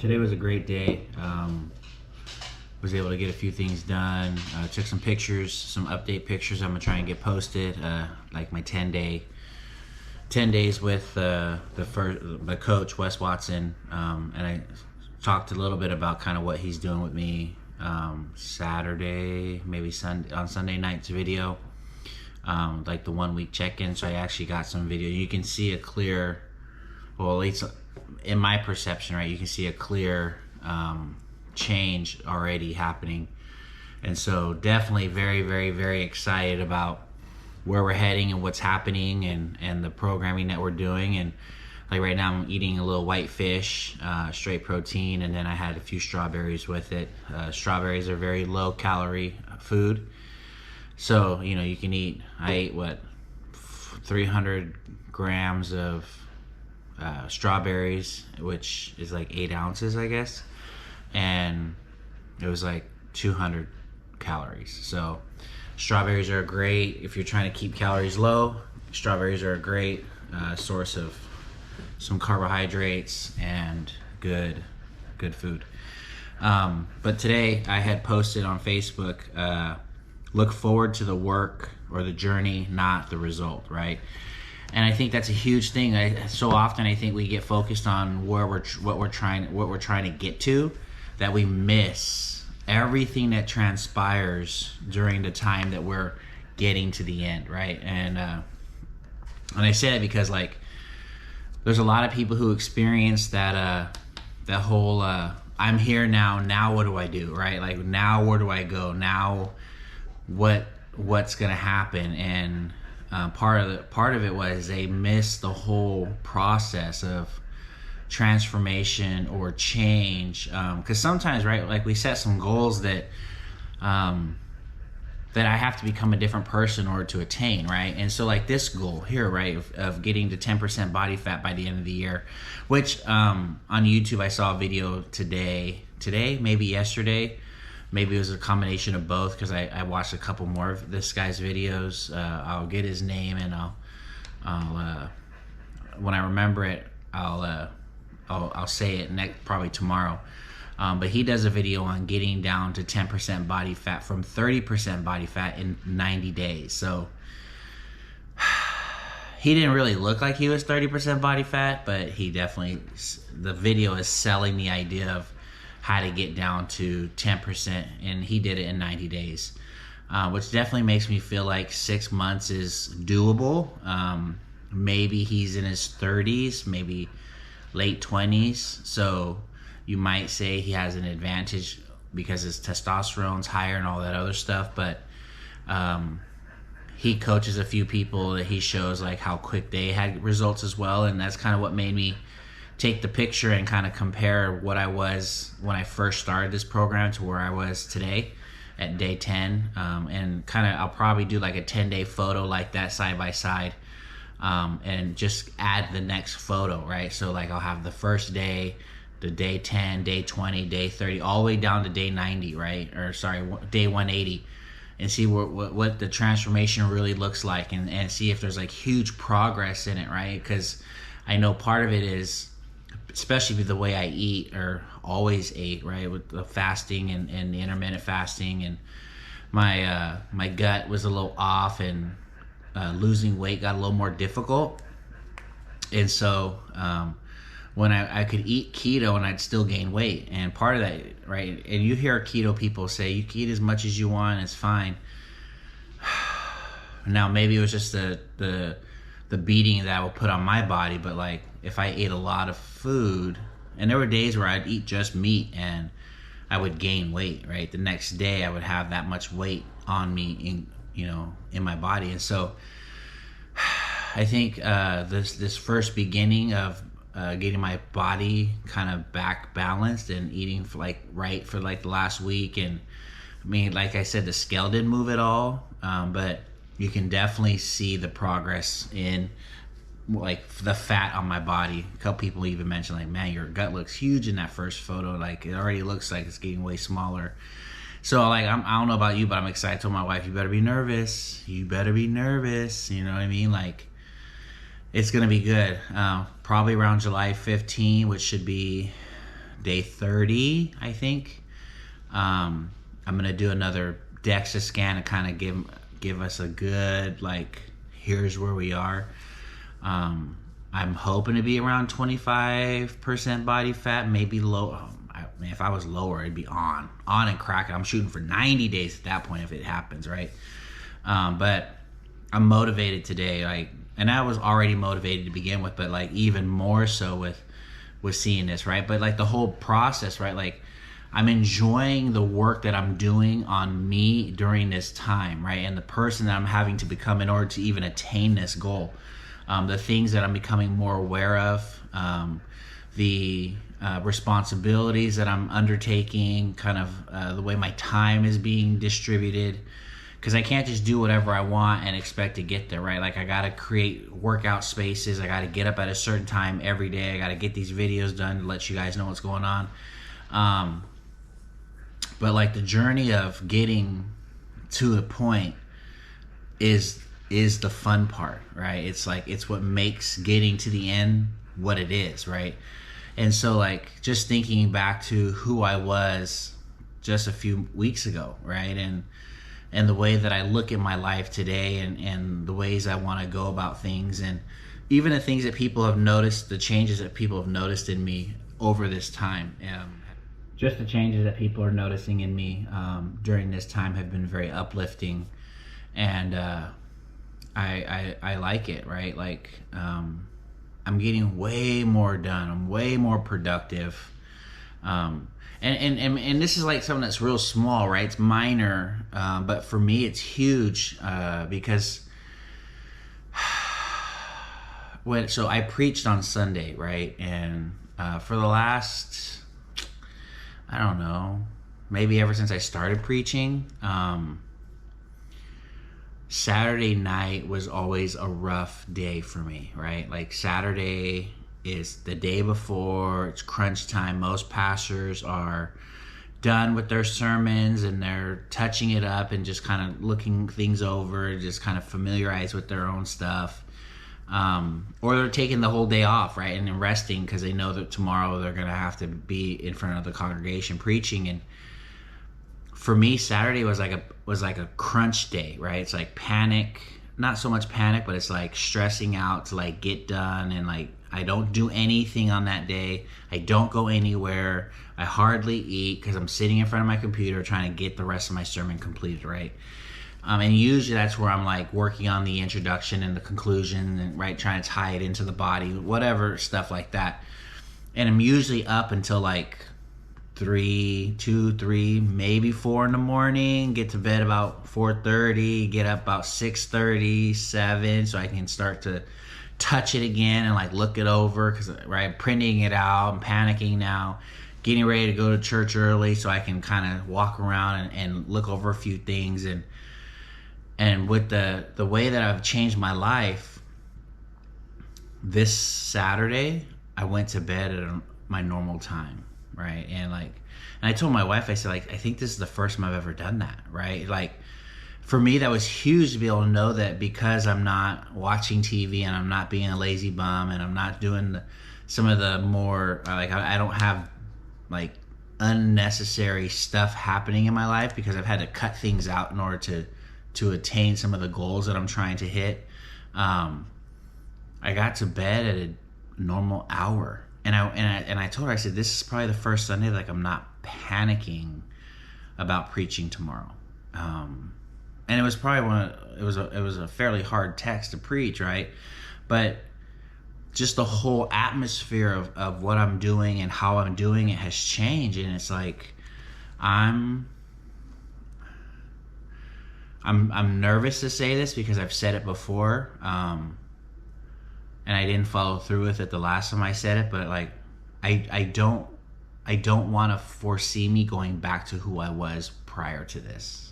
Today was a great day. Was able to get a few things done. Took some pictures, some update pictures. I'm gonna try and get posted. Like my 10 days with the coach Wes Watson, and I talked a little bit about kind of what he's doing with me. Saturday, maybe on Sunday night's video, like the 1 week check-in. So I actually got some video. You can see a clear, well, at least in my perception, right? You can see a clear change already happening, and so definitely very, very, very excited about where we're heading and what's happening and the programming that we're doing. And like right now I'm eating a little white fish, straight protein, and then I had a few strawberries with it. Strawberries are very low calorie food, so you can eat. I ate 300 grams of strawberries, which is like 8 ounces, I guess, and it was like 200 calories. So strawberries are great if you're trying to keep calories low. Strawberries are a great source of some carbohydrates and good food. But today I had posted on Facebook, look forward to the work or the journey, not the result, right? And I think that's a huge thing. So often I think we get focused on what we're trying to get to, that we miss everything that transpires during the time that we're getting to the end, right? And I say that because like there's a lot of people who experience that whole I'm here now what do I do, right? Like now where do I go? Now what's gonna happen? And part of it was they missed the whole process of transformation or change, because sometimes, right, like we set some goals that that I have to become a different person in order to attain, right? And so like this goal here, right, of getting to 10% body fat by the end of the year, which on YouTube I saw a video today, maybe yesterday, maybe it was a combination of both, because I watched a couple more of this guy's videos. I'll get his name and I'll when I remember it, I'll say it probably tomorrow. But he does a video on getting down to 10% body fat from 30% body fat in 90 days. So he didn't really look like he was 30% body fat, but he definitely, the video is selling the idea of how to get down to 10%, and he did it in 90 days, which definitely makes me feel like 6 months is doable. Maybe he's in his 30s, maybe late 20s, so you might say he has an advantage because his testosterone's higher and all that other stuff. But he coaches a few people that he shows like how quick they had results as well, and that's kind of what made me take the picture and kind of compare what I was when I first started this program to where I was today at day 10, and kind of I'll probably do like a 10-day photo like that side by side, and just add the next photo, right? So like I'll have the first day, the day 10, day 20, day 30, all the way down to day 90, right? Or sorry, day 180, and see what the transformation really looks like, and see if there's like huge progress in it, right? Because I know part of it is, especially with the way I eat or always ate, right, with the fasting and the intermittent fasting, and my gut was a little off, and losing weight got a little more difficult. And so when I could eat keto and I'd still gain weight, and part of that, right, and you hear keto people say you can eat as much as you want, it's fine. Now maybe it was just the beating that I would put on my body, but like if I ate a lot of food, and there were days where I'd eat just meat and I would gain weight, right? The next day I would have that much weight on me in my body. And so I think this first beginning of getting my body kind of back balanced and eating for the last week, and I mean, like I said, the scale didn't move at all, but you can definitely see the progress in like the fat on my body. A couple people even mentioned like, man, your gut looks huge in that first photo. Like it already looks like it's getting way smaller. So like I don't know about you, but I'm excited. I told my wife, you better be nervous. You better be nervous. You know what I mean? Like it's gonna be good. Probably around July 15, which should be day 30, I think. I'm gonna do another DEXA scan to kind of give us a good, like, here's where we are. I'm hoping to be around 25% body fat, maybe low. If I was lower, it'd be on and cracking. I'm shooting for 90 days at that point if it happens, right? But I'm motivated today, like, and I was already motivated to begin with, but like even more so with seeing this, right? But like the whole process, right? Like, I'm enjoying the work that I'm doing on me during this time, right? And the person that I'm having to become in order to even attain this goal. The things that I'm becoming more aware of, the responsibilities that I'm undertaking, kind of the way my time is being distributed. Because I can't just do whatever I want and expect to get there, right? Like, I got to create workout spaces. I got to get up at a certain time every day. I got to get these videos done to let you guys know what's going on. But like the journey of getting to a point is the fun part, right? It's like, it's what makes getting to the end what it is, right? And so like just thinking back to who I was just a few weeks ago, right? And the way that I look at my life today, and the ways I want to go about things, and even the things that people have noticed, the changes that people have noticed in me over this time. Just the changes that people are noticing in me during this time have been very uplifting, and I like it, right? Like, I'm getting way more done. I'm way more productive. And this is like something that's real small, right? It's minor, but for me it's huge, because so I preached on Sunday, right? And for the last, I don't know, maybe ever since I started preaching, Saturday night was always a rough day for me, right? Like, Saturday is the day before, it's crunch time. Most pastors are done with their sermons and they're touching it up and just kind of looking things over, just kind of familiarize with their own stuff. Or they're taking the whole day off, right? And then resting because they know that tomorrow they're going to have to be in front of the congregation preaching. And for me, Saturday was like a crunch day, right? It's like panic, not so much panic, but it's like stressing out to like get done, and like I don't do anything on that day. I don't go anywhere. I hardly eat because I'm sitting in front of my computer trying to get the rest of my sermon completed, right? And usually that's where I'm like working on the introduction and the conclusion, and right, trying to tie it into the body, whatever, stuff like that. And I'm usually up until like 3, maybe 4 in the morning, get to bed about 4:30, get up about 6:30, 7, so I can start to touch it again and like look it over, because right, I'm printing it out, I'm panicking now, getting ready to go to church early so I can kind of walk around and look over a few things. And with the way that I've changed my life, this Saturday I went to bed at my normal time, right? And I told my wife, I said, like, I think this is the first time I've ever done that, right? Like, for me, that was huge to be able to know that, because I'm not watching TV and I'm not being a lazy bum and I'm not doing some of the more, like, I don't have like unnecessary stuff happening in my life, because I've had to cut things out in order to attain some of the goals that I'm trying to hit. I got to bed at a normal hour, and I told her, I said, this is probably the first Sunday like I'm not panicking about preaching tomorrow. And it was probably it was a fairly hard text to preach, right? But just the whole atmosphere of what I'm doing and how I'm doing it has changed, and it's like I'm nervous to say this because I've said it before, and I didn't follow through with it the last time I said it, but like I don't want to foresee me going back to who I was prior to this.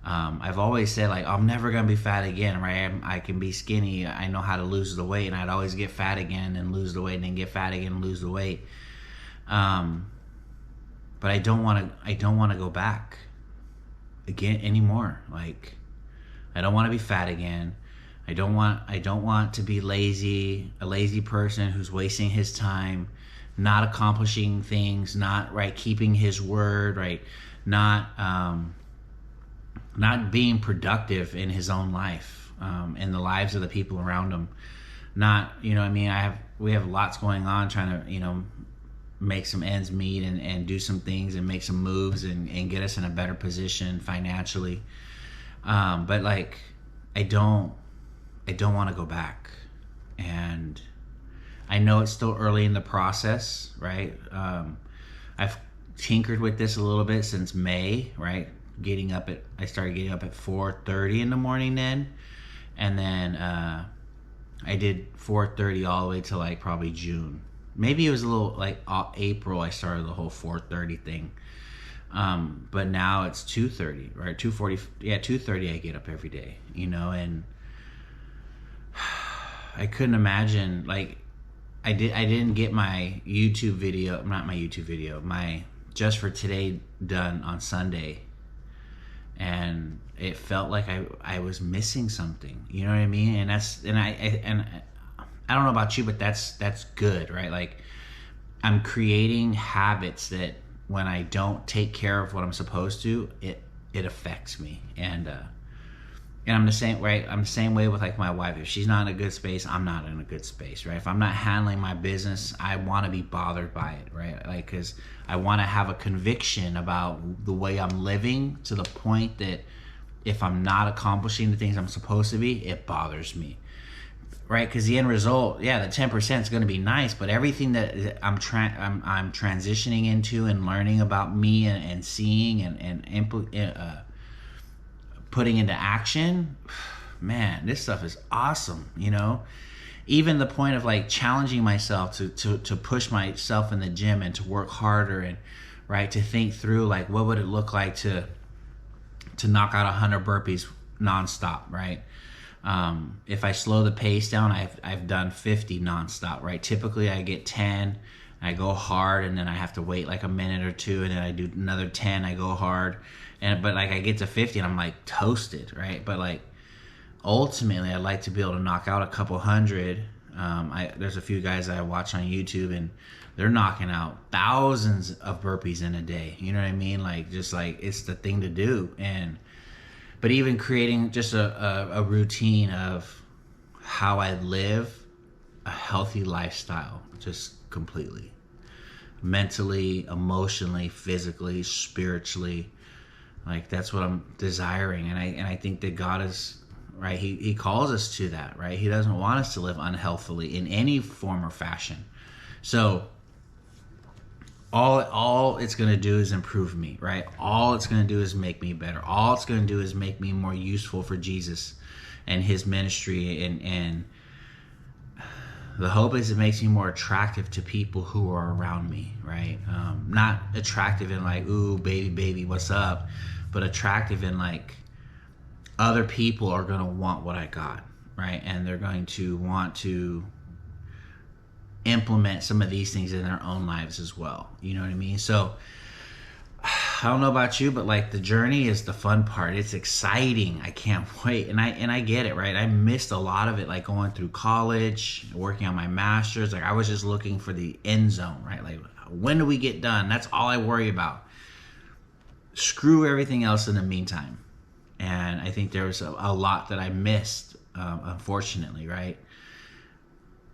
I've always said, like, I'm never gonna be fat again, right? I can be skinny. I know how to lose the weight, and I'd always get fat again and lose the weight, and then get fat again and lose the weight. But I don't want to go back again anymore. Like, I don't want to be fat again. I don't want to be lazy, a lazy person who's wasting his time not accomplishing things, not right keeping his word, right, not not being productive in his own life, in the lives of the people around him. Not, you know what I mean, we have lots going on, trying to, you know, make some ends meet and do some things and make some moves and get us in a better position financially. But like, I don't want to go back. And I know it's still early in the process, right? I've tinkered with this a little bit since May, right? I started getting up at 4:30 in the morning then. And then I did 4:30 all the way to like probably June. Maybe it was a little like April I started the whole 4:30 thing. But now it's 2:30, right? 2:40, yeah, 2:30 I get up every day, you know, and I couldn't imagine, like, I didn't get my YouTube video, not my YouTube video, my Just for Today done on Sunday. And it felt like I was missing something, you know what I mean? And I don't know about you, but that's good, right? Like, I'm creating habits that when I don't take care of what I'm supposed to, it affects me. And I'm the same, right? I'm the same way with like my wife. If she's not in a good space, I'm not in a good space, right? If I'm not handling my business, I want to be bothered by it, right? Like, because I want to have a conviction about the way I'm living, to the point that if I'm not accomplishing the things I'm supposed to be, it bothers me, right? Because the end result, yeah, the 10% is going to be nice, but everything that I'm transitioning into and learning about me and seeing and putting into action, man, this stuff is awesome, you know? Even the point of like challenging myself to push myself in the gym and to work harder, and right, to think through like, what would it look like to knock out 100 burpees nonstop, right? If I slow the pace down, I've done 50 nonstop, right? Typically I get 10, I go hard, and then I have to wait like a minute or two, and then I do another 10, I go hard, but like I get to 50 and I'm like toasted, right? But like, ultimately I'd like to be able to knock out a couple hundred. There's a few guys that I watch on YouTube, and they're knocking out thousands of burpees in a day, you know what I mean? Like, just like, it's the thing to do. But even creating just a routine of how I live a healthy lifestyle, just completely, mentally, emotionally, physically, spiritually, like, that's what I'm desiring. And I think that God is right. He calls us to that, right? He doesn't want us to live unhealthily in any form or fashion. So all it's going to do is improve me, right? All it's going to do is make me better. All it's going to do is make me more useful for Jesus and his ministry. And the hope is it makes me more attractive to people who are around me, right? Not attractive in like, ooh, baby, what's up? But attractive in like, other people are going to want what I got, right? And they're going to want to implement some of these things in their own lives as well. You know what I mean? So I don't know about you, but like, the journey is the fun part. It's exciting. I can't wait. And I get it, right? I missed a lot of it, like going through college, working on my master's. Like, I was just looking for the end zone, right? Like, when do we get done? That's all I worry about. Screw everything else in the meantime. And I think there was a lot that I missed, unfortunately, right?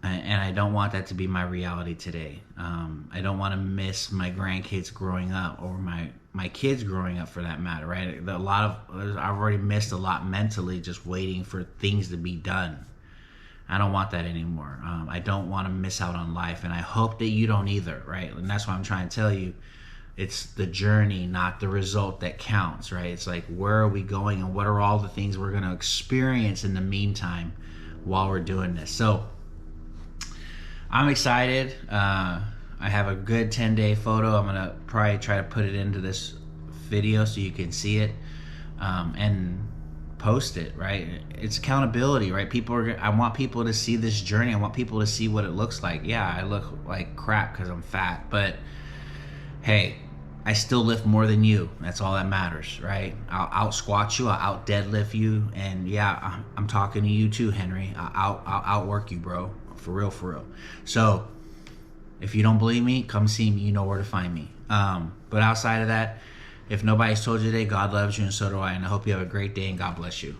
And I don't want that to be my reality today. I don't want to miss my grandkids growing up, or my kids growing up, for that matter, right? I've already missed a lot mentally, just waiting for things to be done. I don't want that anymore. I don't want to miss out on life, and I hope that you don't either, right? And that's why I'm trying to tell you, it's the journey, not the result, that counts, right? It's like, where are we going, and what are all the things we're going to experience in the meantime while we're doing this? So I'm excited. I have a good 10-day photo. I'm going to probably try to put it into this video so you can see it, and post it, right? It's accountability, right? I want people to see this journey. I want people to see what it looks like. Yeah, I look like crap because I'm fat, but hey, I still lift more than you. That's all that matters, right? I'll out squat you, I'll out deadlift you, and yeah, I'm talking to you too, Henry. I'll outwork you, bro. For real. So If you don't believe me, come see me. You know where to find me. But outside of that, if nobody's told you today, God loves you and so do I. And I hope you have a great day and God bless you.